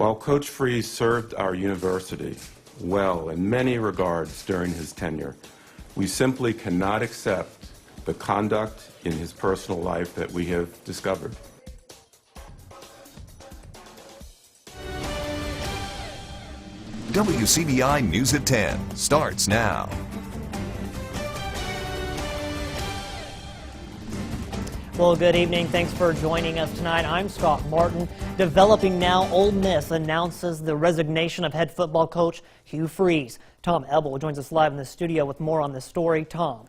While Coach Freeze served our university well in many regards during his tenure, we simply cannot accept the conduct in his personal life that we have discovered. WCBI News at 10 starts now. Well, good evening. Thanks for joining us tonight. I'm Scott Martin. Developing now, Ole Miss announces the resignation of head football coach Hugh Freeze. Tom Ebel joins us live in the studio with more on this story. Tom.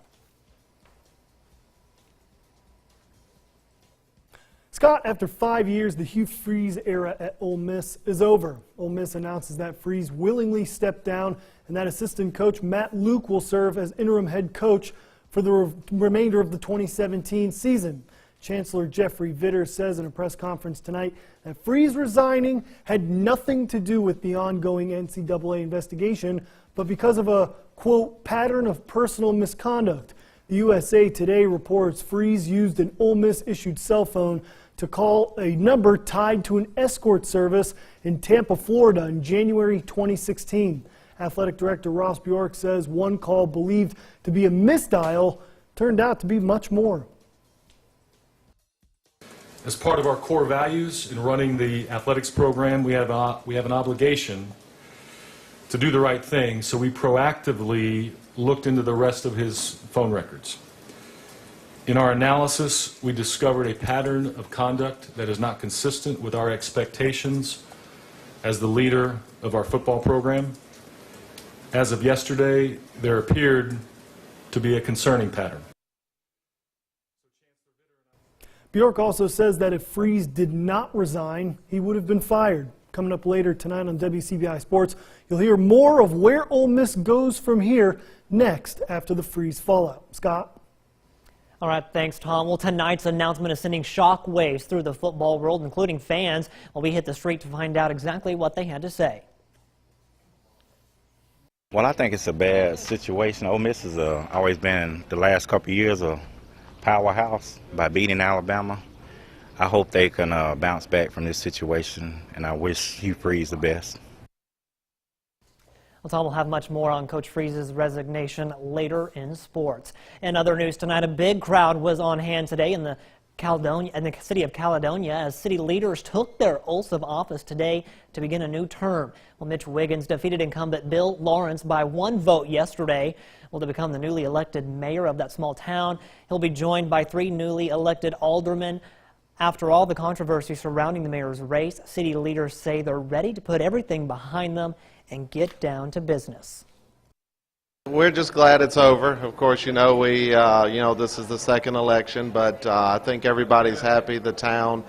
Scott, after 5 years, the Hugh Freeze era at Ole Miss is over. Ole Miss announces that Freeze willingly stepped down and that assistant coach Matt Luke will serve as interim head coach for the remainder of the 2017 season. Chancellor Jeffrey Vitter says in a press conference tonight that Freeze resigning had nothing to do with the ongoing NCAA investigation, but because of a, quote, pattern of personal misconduct. The USA Today reports Freeze used an Ole Miss-issued cell phone to call a number tied to an escort service in Tampa, Florida in January 2016. Athletic Director Ross Bjork says one call believed to be a misdial turned out to be much more. As part of our core values in running the athletics program, we have an obligation to do the right thing, so we proactively looked into the rest of his phone records. In our analysis, we discovered a pattern of conduct that is not consistent with our expectations as the leader of our football program. As of yesterday, there appeared to be a concerning pattern. Bjork also says that if Freeze did not resign, he would have been fired. Coming up later tonight on WCBI Sports, you'll hear more of where Ole Miss goes from here next after the Freeze fallout. Scott? All right, thanks, Tom. Well, tonight's announcement is sending shockwaves through the football world, including fans. Well, we hit the street to find out exactly what they had to say. Well, I think it's a bad situation. Ole Miss has always been, the last couple of years, a powerhouse by beating Alabama. I hope they can bounce back from this situation, and I wish Hugh Freeze the best. Well, Tom will have much more on Coach Freeze's resignation later in sports. In other news tonight, a big crowd was on hand today in the city of Caledonia as city leaders took their oaths of office today to begin a new term. Well, Mitch Wiggins defeated incumbent Bill Lawrence by 1 vote yesterday. Well, to become the newly elected mayor of that small town, he'll be joined by 3 newly elected aldermen. After all the controversy surrounding the mayor's race, city leaders say they're ready to put everything behind them and get down to business. We're just glad it's over. Of course, you know, this is the second election, but I think everybody's happy. The town,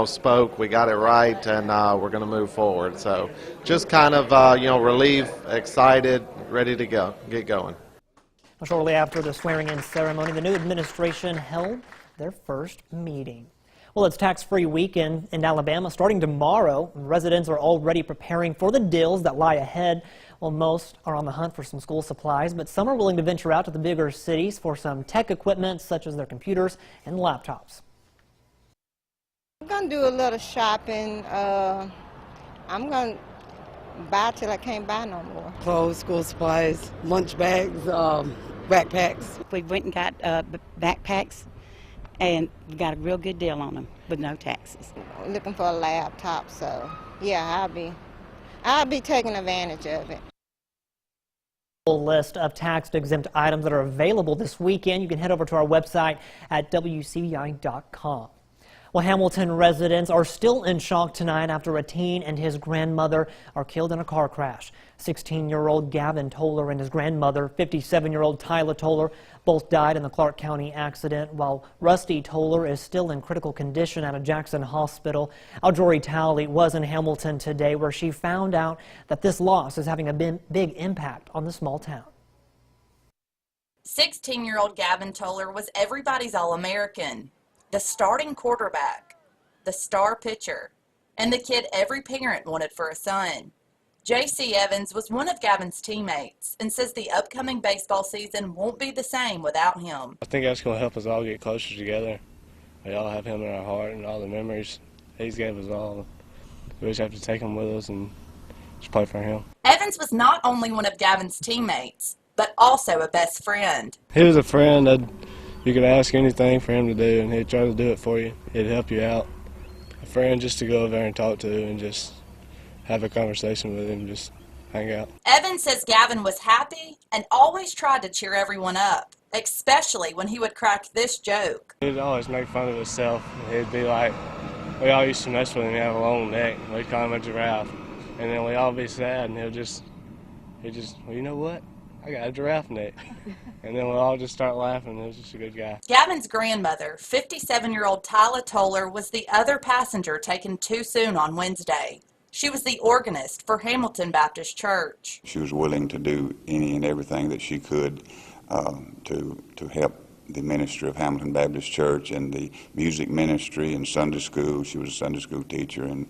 spoke. We got it right, and we're going to move forward. So just kind of, relieved, excited, ready to go, get going. Shortly after the swearing-in ceremony, the new administration held their first meeting. Well, it's tax-free weekend in Alabama starting tomorrow. Residents are already preparing for the deals that lie ahead. Well, most are on the hunt for some school supplies, but some are willing to venture out to the bigger cities for some tech equipment such as their computers and laptops. I'm going to do a little shopping. I'm going to buy till I can't buy no more. Clothes, school supplies, lunch bags, backpacks. We went and got backpacks, and we got a real good deal on them with no taxes. Looking for a laptop, so yeah, I'll be taking advantage of it. Full list of tax-exempt items that are available this weekend. You can head over to our website at WCBI.com. Well, Hamilton residents are still in shock tonight after a teen and his grandmother are killed in a car crash. 16-year-old Gavin Toller and his grandmother, 57-year-old Tyla Toller, both died in the Clark County accident, while Rusty Toller is still in critical condition at a Jackson hospital. Audrey Towley was in Hamilton today, where she found out that this loss is having a big impact on the small town. 16-year-old Gavin Toller was everybody's All-American, the starting quarterback, the star pitcher, and the kid every parent wanted for a son. J.C. Evans was one of Gavin's teammates and says the upcoming baseball season won't be the same without him. I think that's going to help us all get closer together. We all have him in our heart and all the memories he's gave us all. we just have to take him with us and just play for him. Evans was not only one of Gavin's teammates, but also a best friend. He was a friend that you could ask anything for him to do, and he'd try to do it for you. He'd help you out. A friend just to go over there and talk to and just have a conversation with him, just hang out. Evans says Gavin was happy and always tried to cheer everyone up, especially when he would crack this joke. He'd always make fun of himself. He'd be like, we all used to mess with him. He had a long neck. We'd call him a giraffe. And then we'd all be sad, and he'd just, well, you know what? I got a giraffe neck. And then we'll all just start laughing. He was just a good guy. Gavin's grandmother, 57-year-old Tyla Toller, was the other passenger taken too soon on Wednesday. She was the organist for Hamilton Baptist Church. She was willing to do any and everything that she could to help the ministry of Hamilton Baptist Church and the music ministry and Sunday school. She was a Sunday school teacher, and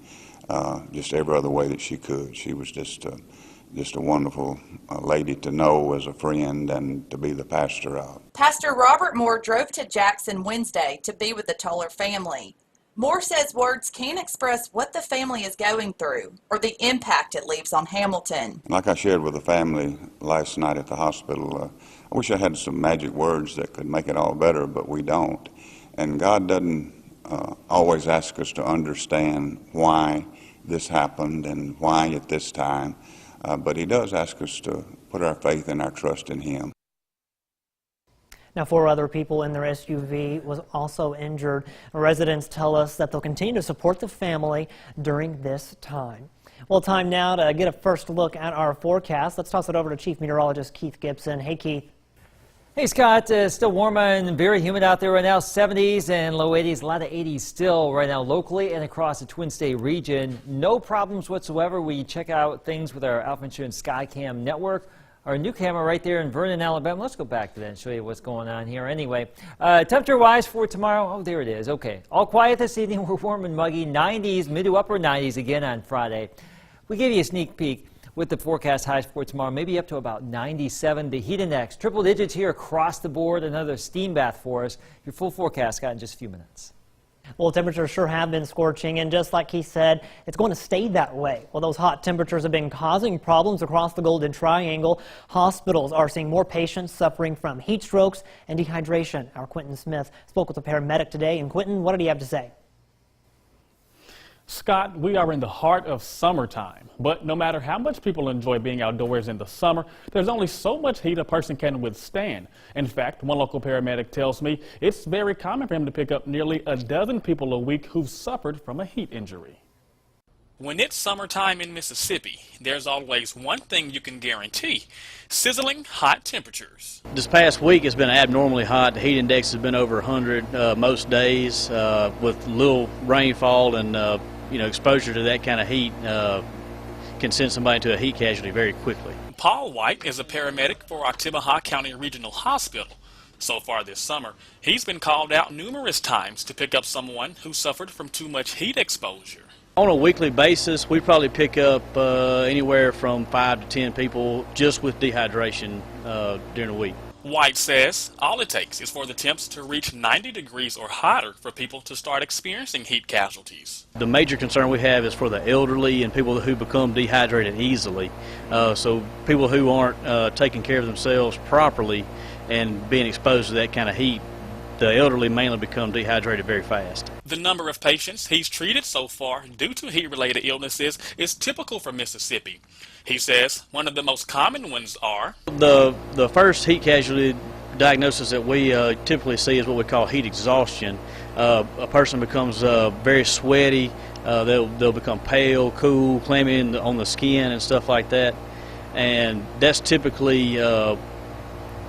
just every other way that she could. She was just a wonderful lady to know as a friend and to be the pastor of. Pastor Robert Moore drove to Jackson Wednesday to be with the Toller family. Moore says words can't express what the family is going through or the impact it leaves on Hamilton. Like I shared with the family last night at the hospital, I wish I had some magic words that could make it all better, but we don't. And God doesn't always ask us to understand why this happened and why at this time, but He does ask us to put our faith and our trust in Him. Now, 4 other people in their SUV was also injured. Residents tell us that they'll continue to support the family during this time. Well, time now to get a first look at our forecast. Let's toss it over to Chief Meteorologist Keith Gibson. Hey, Keith. Hey, Scott. Still warm and very humid out there right now. 70s and low 80s. A lot of 80s still right now locally and across the Twin State region. No problems whatsoever. We check out things with our Alpha Insurance Skycam network. Our new camera right there in Vernon, Alabama. Let's go back to that and show you what's going on here. Anyway, temperature-wise for tomorrow, oh, there it is. Okay, all quiet this evening. We're warm and muggy. 90s, mid to upper 90s again on Friday. We gave you a sneak peek with the forecast highs for tomorrow, maybe up to about 97. The heat index, triple digits here across the board. Another steam bath for us. Your full forecast got in just a few minutes. Well, temperatures sure have been scorching, and just like he said, it's going to stay that way. Well, those hot temperatures have been causing problems across the Golden Triangle. Hospitals are seeing more patients suffering from heat strokes and dehydration. Our Quentin Smith spoke with a paramedic today. And Quentin, what did he have to say? Scott, we are in the heart of summertime, but no matter how much people enjoy being outdoors in the summer, there's only so much heat a person can withstand. In fact, one local paramedic tells me it's very common for him to pick up nearly a dozen people a week who've suffered from a heat injury. When it's summertime in Mississippi, there's always one thing you can guarantee: sizzling hot temperatures. This past week has been abnormally hot. The heat index has been over 100 most days, with little rainfall and exposure to that kind of heat can send somebody to a heat casualty very quickly. Paul White is a paramedic for Oktibbeha County Regional Hospital. So far this summer, he's been called out numerous times to pick up someone who suffered from too much heat exposure. On a weekly basis, we probably pick up anywhere from 5 to 10 people just with dehydration during the week. White says all it takes is for the temps to reach 90 degrees or hotter for people to start experiencing heat casualties. The major concern we have is for the elderly and people who become dehydrated easily. So people who aren't taking care of themselves properly and being exposed to that kind of heat, the elderly mainly become dehydrated very fast. The number of patients he's treated so far due to heat-related illnesses is typical for Mississippi. He says one of the most common ones are the first heat casualty diagnosis that we typically see is what we call heat exhaustion. A person becomes very sweaty, they'll become pale, cool, clammy on the skin and stuff like that, and that's typically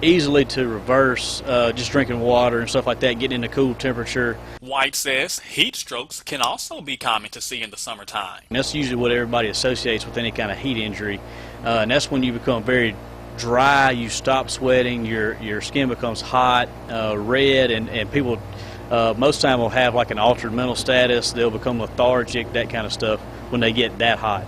easily to reverse, just drinking water and stuff like that, getting in a cool temperature. White says heat strokes can also be common to see in the summertime. And that's usually what everybody associates with any kind of heat injury, and that's when you become very dry, you stop sweating, your skin becomes hot, red, and people most time will have like an altered mental status, they'll become lethargic, that kind of stuff when they get that hot.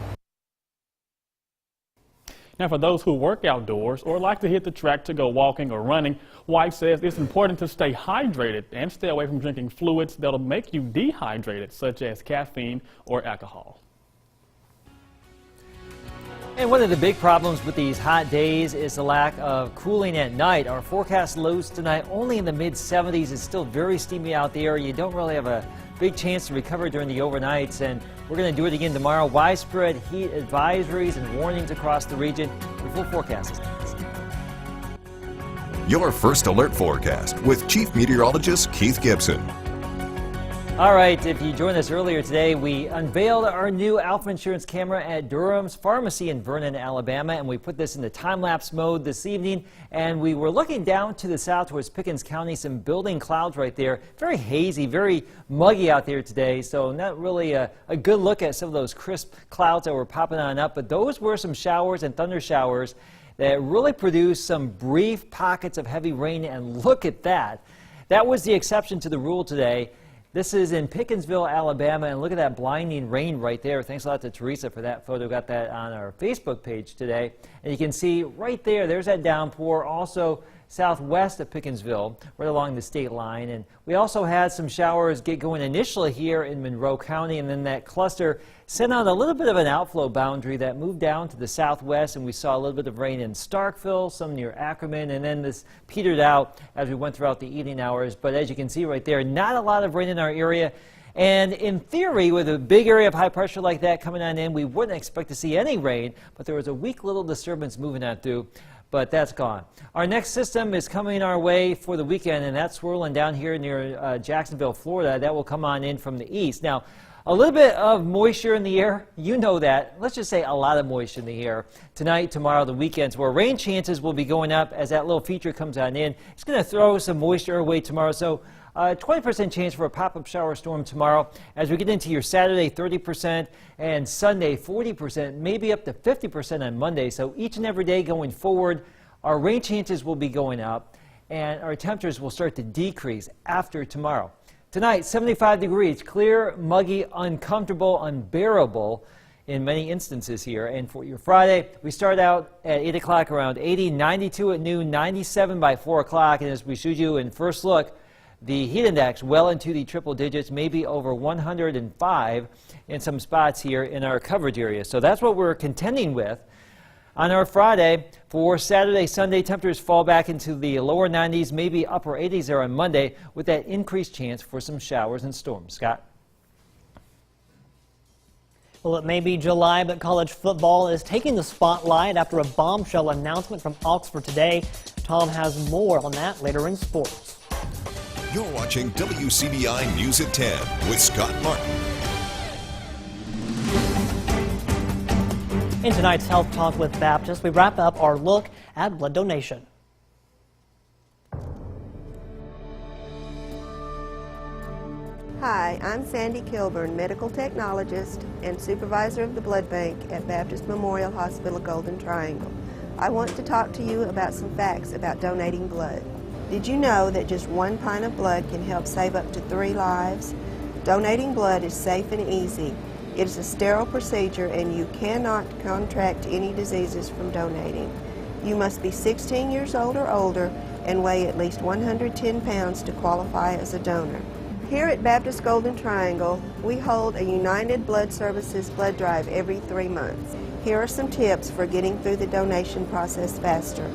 Now, for those who work outdoors or like to hit the track to go walking or running, White says it's important to stay hydrated and stay away from drinking fluids that'll make you dehydrated, such as caffeine or alcohol. And one of the big problems with these hot days is the lack of cooling at night. Our forecast lows tonight only in the mid-70s. It's still very steamy out there. You don't really have a big chance to recover during the overnights, and we're going to do it again tomorrow. Widespread heat advisories and warnings across the region. The full forecast is next. Your first alert forecast with Chief Meteorologist Keith Gibson. All right, if you joined us earlier today, we unveiled our new Alpha Insurance camera at Durham's Pharmacy in Vernon, Alabama, and we put this in the time-lapse mode this evening, and we were looking down to the south towards Pickens County, some building clouds right there. Very hazy, very muggy out there today, so not really a good look at some of those crisp clouds that were popping on up, but those were some showers and thunder showers that really produced some brief pockets of heavy rain, and look at that. That was the exception to the rule today. This is in Pickensville, Alabama, and look at that blinding rain right there. Thanks a lot to Teresa for that photo. Got that on our Facebook page today. And you can see right there, there's that downpour, also southwest of Pickensville, right along the state line. And we also had some showers get going initially here in Monroe County, and then that cluster sent out a little bit of an outflow boundary that moved down to the southwest, and we saw a little bit of rain in Starkville, some near Ackerman, and then this petered out as we went throughout the evening hours. But as you can see right there, not a lot of rain in our area. And in theory, with a big area of high pressure like that coming on in, we wouldn't expect to see any rain, but there was a weak little disturbance moving on through. But that's gone. Our next system is coming our way for the weekend, and that's swirling down here near Jacksonville, Florida. That will come on in from the east. Now, a little bit of moisture in the air, you know that. Let's just say a lot of moisture in the air. Tonight, tomorrow, the weekends, where rain chances will be going up as that little feature comes on in. It's going to throw some moisture away tomorrow. So 20% chance for a pop-up shower storm tomorrow. As we get into your Saturday, 30%, and Sunday, 40%, maybe up to 50% on Monday. So each and every day going forward, our rain chances will be going up, and our temperatures will start to decrease after tomorrow. Tonight, 75 degrees, clear, muggy, uncomfortable, unbearable in many instances here. And for your Friday, we start out at 8 o'clock around 80, 92 at noon, 97 by 4 o'clock. And as we showed you in first look, the heat index well into the triple digits, maybe over 105 in some spots here in our coverage area. So that's what we're contending with. On our Friday, for Saturday, Sunday, temperatures fall back into the lower 90s, maybe upper 80s there on Monday, with that increased chance for some showers and storms. Scott? Well, it may be July, but college football is taking the spotlight after a bombshell announcement from Oxford today. Tom has more on that later in sports. You're watching WCBI News at 10 with Scott Martin. In tonight's Health Talk with Baptist, we wrap up our look at blood donation. Hi, I'm Sandy Kilburn, medical technologist and supervisor of the blood bank at Baptist Memorial Hospital Golden Triangle. I want to talk to you about some facts about donating blood. Did you know that just 1 pint of blood can help save up to 3 lives? Donating blood is safe and easy. It is a sterile procedure and you cannot contract any diseases from donating. You must be 16 years old or older and weigh at least 110 pounds to qualify as a donor. Here at Baptist Golden Triangle, we hold a United Blood Services blood drive every 3 months. Here are some tips for getting through the donation process faster.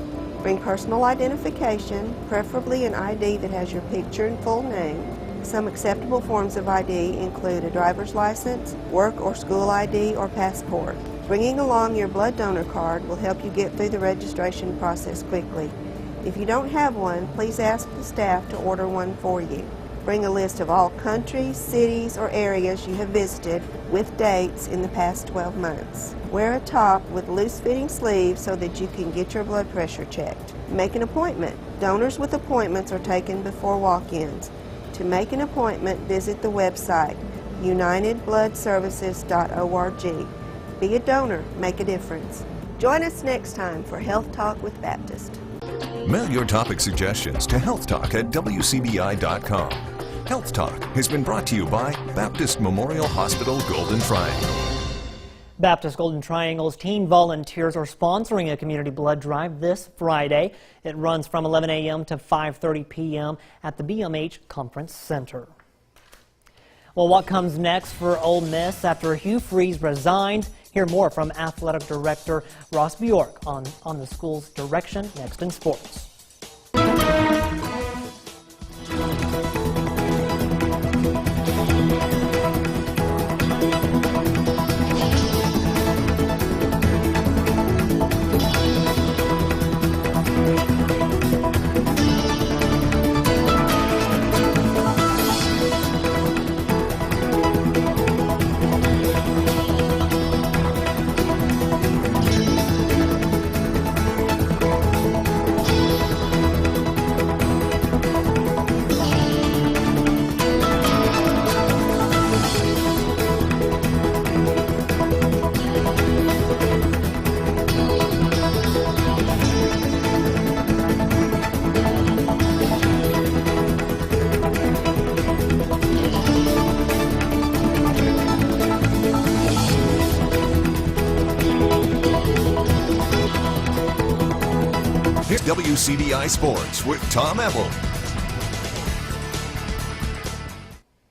Bring personal identification, preferably an ID that has your picture and full name. Some acceptable forms of ID include a driver's license, work or school ID, or passport. Bringing along your blood donor card will help you get through the registration process quickly. If you don't have one, please ask the staff to order one for you. Bring a list of all countries, cities, or areas you have visited with dates in the past 12 months. Wear a top with loose-fitting sleeves so that you can get your blood pressure checked. Make an appointment. Donors with appointments are taken before walk-ins. To make an appointment, visit the website, unitedbloodservices.org. Be a donor, make a difference. Join us next time for Health Talk with Baptist. Mail your topic suggestions to healthtalk@wcbi.com. Health Talk has been brought to you by Baptist Memorial Hospital Golden Triangle. Baptist Golden Triangle's teen volunteers are sponsoring a community blood drive this Friday. It runs from 11 a.m. to 5:30 p.m. at the BMH Conference Center. Well, what comes next for Ole Miss after Hugh Freeze resigned? Hear more from Athletic Director Ross Bjork on the school's direction next in sports. Here's WCBI Sports with Tom Ebel.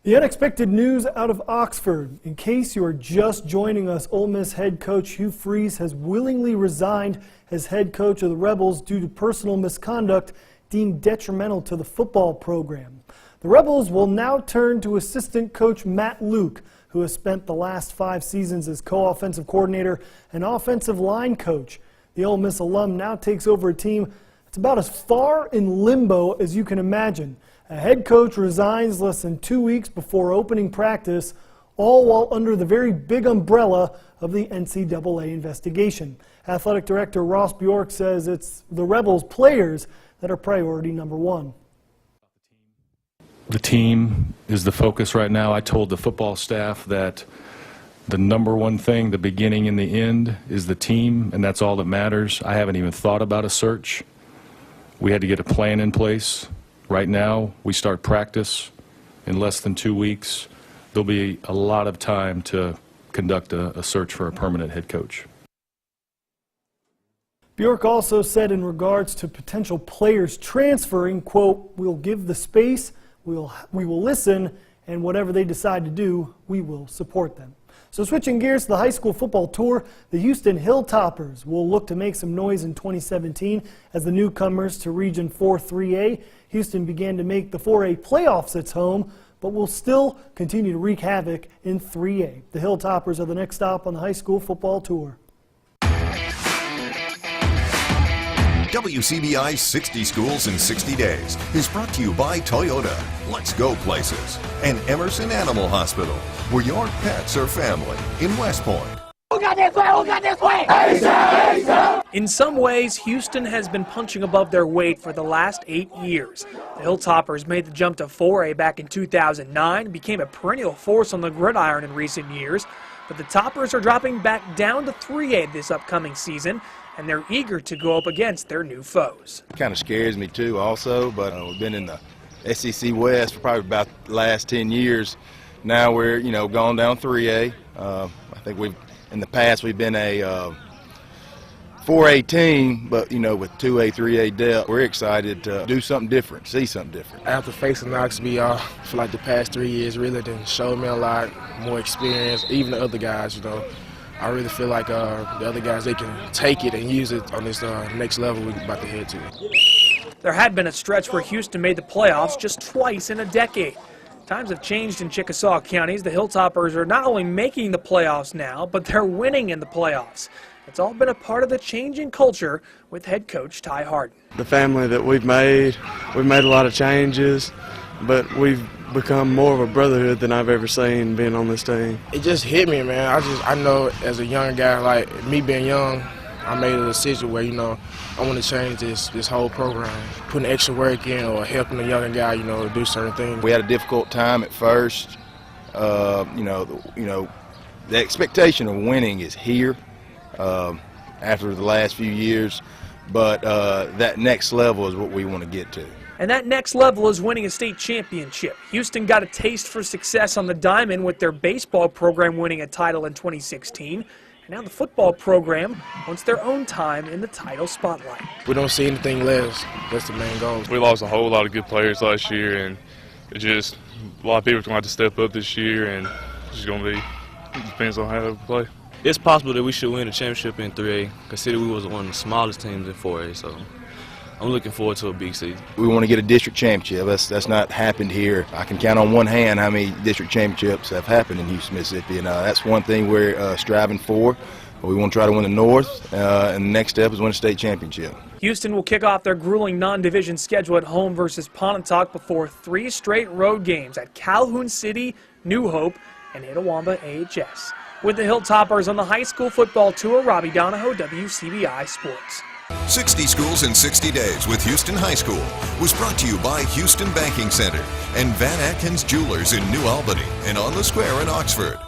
The unexpected news out of Oxford. In case you are just joining us, Ole Miss head coach Hugh Freeze has willingly resigned as head coach of the Rebels due to personal misconduct deemed detrimental to the football program. The Rebels will now turn to assistant coach Matt Luke, who has spent the last 5 seasons as co-offensive coordinator and offensive line coach. The Ole Miss alum now takes over a team that's about as far in limbo as you can imagine. A head coach resigns less than 2 weeks before opening practice, all while under the very big umbrella of the NCAA investigation. Athletic Director Ross Bjork says it's the Rebels players that are priority number one. The team is the focus right now. I told the football staff that the number one thing, the beginning and the end, is the team, and that's all that matters. I haven't even thought about a search. We had to get a plan in place. Right now, we start practice in less than 2 weeks. There'll be a lot of time to conduct a search for a permanent head coach. Bjork also said in regards to potential players transferring, quote, "We'll give the space, we will listen, and whatever they decide to do, we will support them." So switching gears to the high school football tour, the Houston Hilltoppers will look to make some noise in 2017 as the newcomers to Region 4 3A. Houston began to make the 4A playoffs its home, but will still continue to wreak havoc in 3A. The Hilltoppers are the next stop on the high school football tour. WCBI 60 Schools in 60 Days is brought to you by Toyota, Let's Go Places, and Emerson Animal Hospital, where your pets are family in West Point. Who got this way? Who got this way? Hey, in some ways, Houston has been punching above their weight for the last 8 years. The Hilltoppers made the jump to 4A back in 2009, became a perennial force on the gridiron in recent years, but the Toppers are dropping back down to 3A this upcoming season, and they're eager to go up against their new foes. It kind of scares me too also, but we've been in the SEC West for probably about the last 10 years. Now we're, going down 3A. I think in the past we've been a 4A team, but, with 2A, 3A depth. We're excited to do something different, see something different. After facing Knoxville, I feel like the past 3 years really didn't show me a lot more experience, even the other guys, I really feel like the other guys, they can take it and use it on this next level we're about to head to. There had been a stretch where Houston made the playoffs just twice in a decade. Times have changed in Chickasaw counties. The Hilltoppers are not only making the playoffs now, but they're winning in the playoffs. It's all been a part of the changing culture with head coach Ty Harden. The family that we've made a lot of changes, but we've become more of a brotherhood than I've ever seen being on this team. It just hit me, man. I know as a young guy, like me being young, I made a decision where, I want to change this whole program, putting extra work in or helping a younger guy, to do certain things. We had a difficult time at first. The expectation of winning is here after the last few years, but that next level is what we want to get to. And that next level is winning a state championship. Houston got a taste for success on the diamond with their baseball program winning a title in 2016. And now the football program wants their own time in the title spotlight. We don't see anything less. That's the main goal. We lost a whole lot of good players last year, and it just a lot of people are going to have to step up this year, and it's just going to be, it depends on how they play. It's possible that we should win a championship in 3A, considering we was one of the smallest teams in 4A, so I'm looking forward to a big season. We want to get a district championship. That's not happened here. I can count on one hand how many district championships have happened in Houston, Mississippi, and that's one thing we're striving for. We want to try to win the North, and the next step is win a state championship. Houston will kick off their grueling non-division schedule at home versus Pontotoc before 3 straight road games at Calhoun City, New Hope, and Itawamba AHS. With the Hilltoppers on the high school football tour, Robbie Donahoe, WCBI Sports. 60 Schools in 60 Days with Houston High School was brought to you by Houston Banking Center and Van Atkins Jewelers in New Albany and on the Square in Oxford.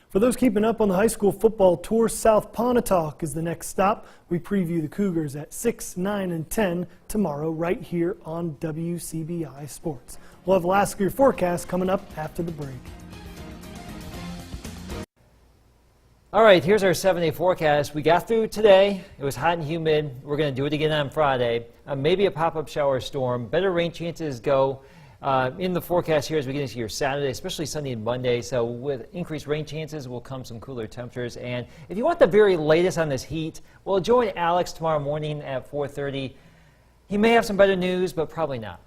For those keeping up on the high school football tour, South Pontotoc is the next stop. We preview the Cougars at 6, 9, and 10 tomorrow right here on WCBI Sports. We'll have the last of your forecast coming up after the break. All right, here's our 7-day forecast. We got through today. It was hot and humid. We're going to do it again on Friday. Maybe a pop-up shower storm. Better rain chances go in the forecast here as we get into your Saturday, especially Sunday and Monday. So with increased rain chances will come some cooler temperatures. And if you want the very latest on this heat, well, join Alex tomorrow morning at 4:30. He may have some better news, but probably not.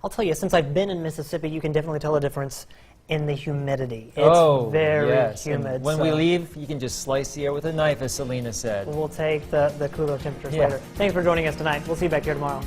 I'll tell you, since I've been in Mississippi, you can definitely tell a difference in the humidity. It's very humid. And when we leave, you can just slice the air with a knife, as Selena said. We'll take the cooler temperatures later. Thanks for joining us tonight. We'll see you back here tomorrow.